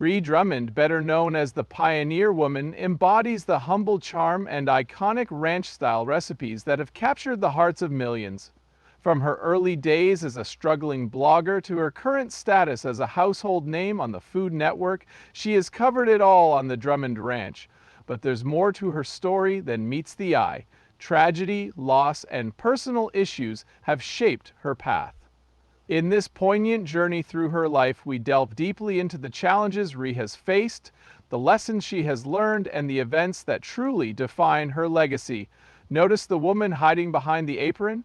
Ree Drummond, better known as the Pioneer Woman, embodies the humble charm and iconic ranch-style recipes that have captured the hearts of millions. From her early days as a struggling blogger to her current status as a household name on the Food Network, she has covered it all on the Drummond Ranch. But there's more to her story than meets the eye. Tragedy, loss, and personal issues have shaped her path. In this poignant journey through her life, we delve deeply into the challenges Ree has faced, the lessons she has learned, and the events that truly define her legacy. Notice the woman hiding behind the apron?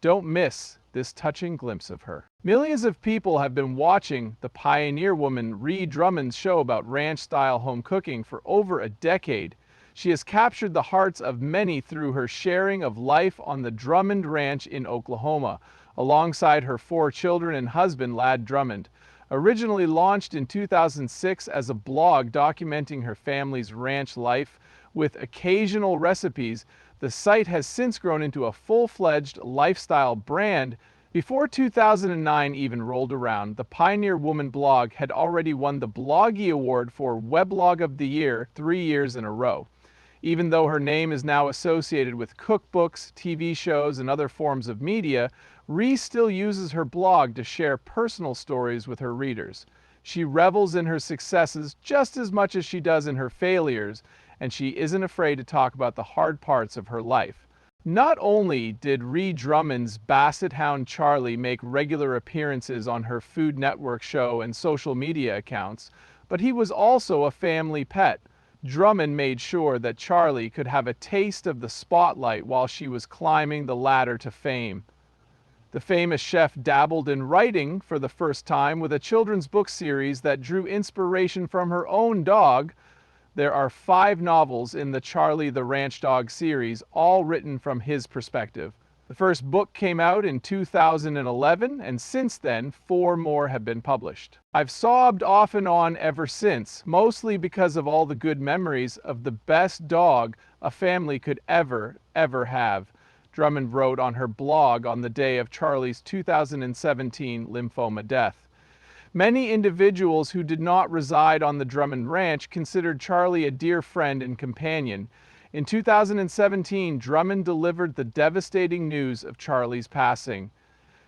Don't miss this touching glimpse of her. Millions of people have been watching the Pioneer Woman Ree Drummond's show about ranch-style home cooking for over a decade. She has captured the hearts of many through her sharing of life on the Drummond Ranch in Oklahoma, alongside her 4 children and husband, Ladd Drummond. Originally launched in 2006 as a blog documenting her family's ranch life with occasional recipes, the site has since grown into a full-fledged lifestyle brand. Before 2009 even rolled around, the Pioneer Woman blog had already won the Bloggy Award for Weblog of the Year 3 years in a row. Even though her name is now associated with cookbooks, TV shows, and other forms of media, Ree still uses her blog to share personal stories with her readers. She revels in her successes just as much as she does in her failures, and she isn't afraid to talk about the hard parts of her life. Not only did Ree Drummond's Basset Hound Charlie make regular appearances on her Food Network show and social media accounts, but he was also a family pet. Drummond made sure that Charlie could have a taste of the spotlight while she was climbing the ladder to fame. The famous chef dabbled in writing for the first time with a children's book series that drew inspiration from her own dog. There are 5 novels in the Charlie the Ranch Dog series, all written from his perspective. The first book came out in 2011, and since then, 4 more have been published. I've sobbed off and on ever since, mostly because of all the good memories of the best dog a family could ever have, Drummond wrote on her blog on the day of Charlie's 2017 lymphoma death. Many individuals who did not reside on the Drummond Ranch considered Charlie a dear friend and companion. In 2017, Drummond delivered the devastating news of Charlie's passing.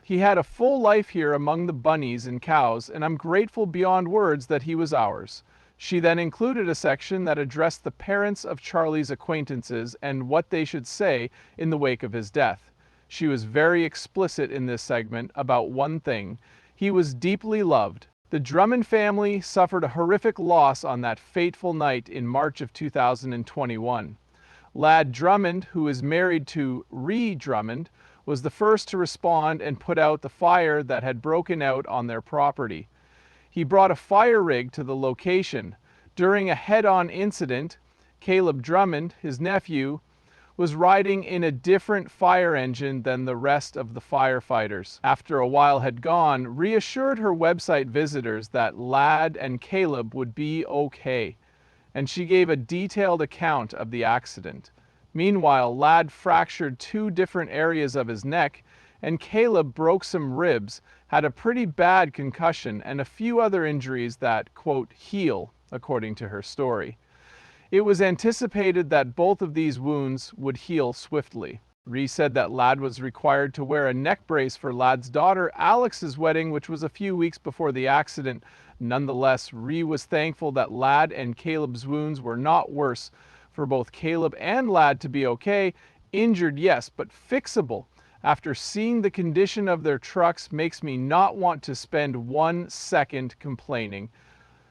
He had a full life here among the bunnies and cows, and I'm grateful beyond words that he was ours. She then included a section that addressed the parents of Charlie's acquaintances and what they should say in the wake of his death. She was very explicit in this segment about one thing: he was deeply loved. The Drummond family suffered a horrific loss on that fateful night in March of 2021. Ladd Drummond, who is married to Ree Drummond, was the first to respond and put out the fire that had broken out on their property. He brought a fire rig to the location. During a head-on incident, Caleb Drummond, his nephew, was riding in a different fire engine than the rest of the firefighters. After a while had gone, reassured her website visitors that Ladd and Caleb would be okay, and she gave a detailed account of the accident. Meanwhile, Ladd fractured 2 different areas of his neck, and Caleb broke some ribs, had a pretty bad concussion, and a few other injuries that, quote, heal, according to her story. It was anticipated that both of these wounds would heal swiftly. Ree said that Ladd was required to wear a neck brace for Ladd's daughter Alex's wedding, which was a few weeks before the accident. Nonetheless, Ree was thankful that Ladd and Caleb's wounds were not worse. For both Caleb and Ladd to be okay, injured yes, but fixable. After seeing the condition of their trucks makes me not want to spend 1 second complaining.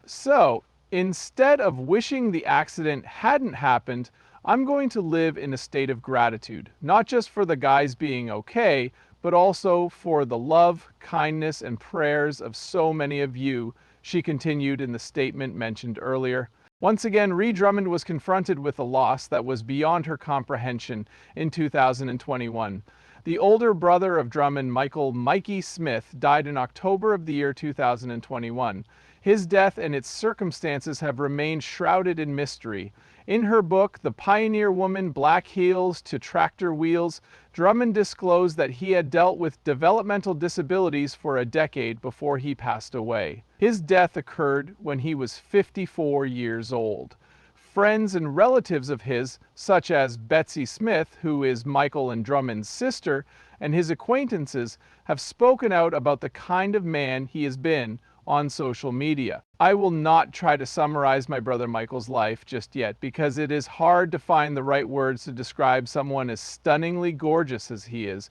So, instead of wishing the accident hadn't happened, I'm going to live in a state of gratitude, not just for the guys being okay, but also for the love, kindness, and prayers of so many of you, she continued in the statement mentioned earlier. Once again, Ree Drummond was confronted with a loss that was beyond her comprehension in 2021. The older brother of Drummond, Michael "Mikey" Smith, died in October of the year 2021. His death and its circumstances have remained shrouded in mystery. In her book, The Pioneer Woman: Black Heels to Tractor Wheels, Drummond disclosed that he had dealt with developmental disabilities for a decade before he passed away. His death occurred when he was 54 years old. Friends and relatives of his, such as Betsy Smith, who is Michael and Drummond's sister, and his acquaintances, have spoken out about the kind of man he has been on social media. I will not try to summarize my brother Michael's life just yet, because it is hard to find the right words to describe someone as stunningly gorgeous as he is.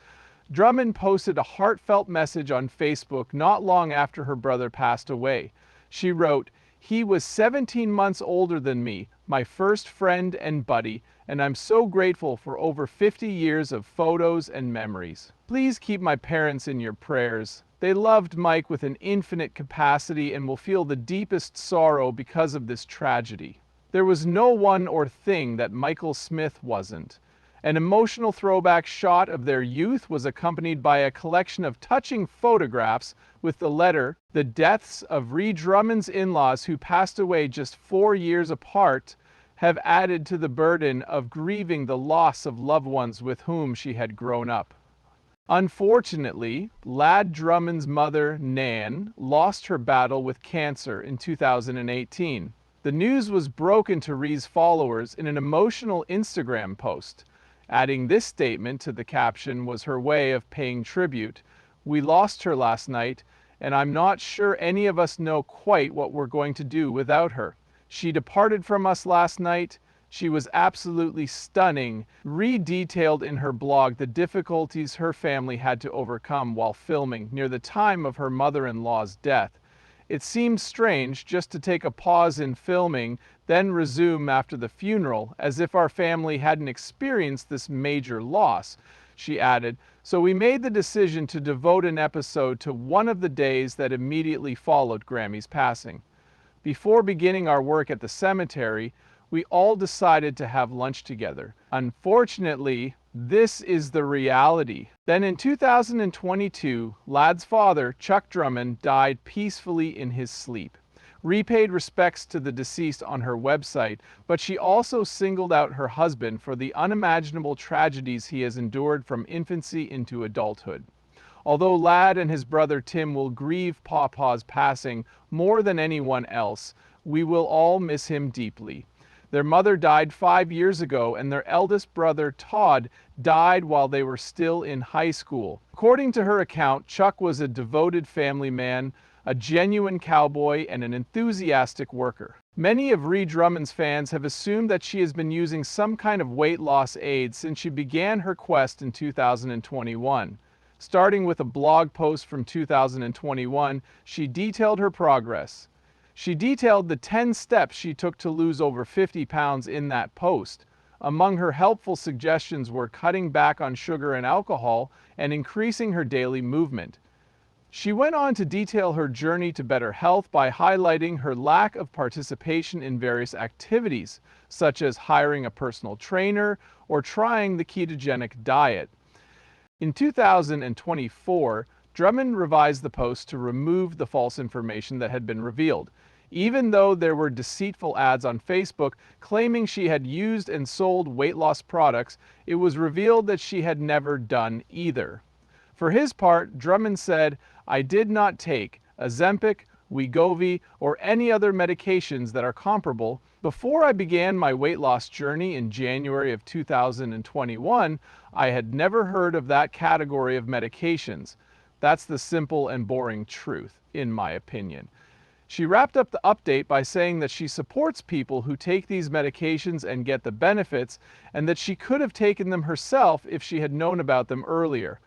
Drummond posted a heartfelt message on Facebook not long after her brother passed away. She wrote, "He was 17 months older than me, my first friend and buddy, and I'm so grateful for over 50 years of photos and memories. Please keep my parents in your prayers. They loved Mike with an infinite capacity and will feel the deepest sorrow because of this tragedy. There was no one or thing that Michael Smith wasn't." An emotional throwback shot of their youth was accompanied by a collection of touching photographs with the letter. The deaths of Ree Drummond's in-laws, who passed away just 4 years apart, have added to the burden of grieving the loss of loved ones with whom she had grown up. Unfortunately, Lad Drummond's mother, Nan, lost her battle with cancer in 2018. The news was broken to Ree's followers in an emotional Instagram post. Adding this statement to the caption was her way of paying tribute. "We lost her last night, and I'm not sure any of us know quite what we're going to do without her. She departed from us last night. She was absolutely stunning." Ree detailed in her blog the difficulties her family had to overcome while filming near the time of her mother-in-law's death. "It seemed strange just to take a pause in filming, then resume after the funeral, as if our family hadn't experienced this major loss," she added. "So we made the decision to devote an episode to one of the days that immediately followed Grammy's passing. Before beginning our work at the cemetery, we all decided to have lunch together. Unfortunately, this is the reality." Then in 2022, Lad's father, Chuck Drummond, died peacefully in his sleep. Ree paid respects to the deceased on her website, but she also singled out her husband for the unimaginable tragedies he has endured from infancy into adulthood. Although Lad and his brother Tim will grieve Pawpaw's passing more than anyone else, we will all miss him deeply. Their mother died 5 years ago, and their eldest brother, Todd, died while they were still in high school. According to her account, Chuck was a devoted family man, a genuine cowboy, and an enthusiastic worker. Many of Ree Drummond's fans have assumed that she has been using some kind of weight loss aid since she began her quest in 2021. Starting with a blog post from 2021, she detailed her progress. She detailed the 10 steps she took to lose over 50 pounds in that post. Among her helpful suggestions were cutting back on sugar and alcohol and increasing her daily movement. She went on to detail her journey to better health by highlighting her lack of participation in various activities, such as hiring a personal trainer or trying the ketogenic diet. In 2024, Drummond revised the post to remove the false information that had been revealed. Even though there were deceitful ads on Facebook claiming she had used and sold weight loss products, it was revealed that she had never done either. For his part, Drummond said, "I did not take Ozempic, Wegovy, or any other medications that are comparable. Before I began my weight loss journey in January of 2021, I had never heard of that category of medications. That's the simple and boring truth, in my opinion." She wrapped up the update by saying that she supports people who take these medications and get the benefits, and that she could have taken them herself if she had known about them earlier.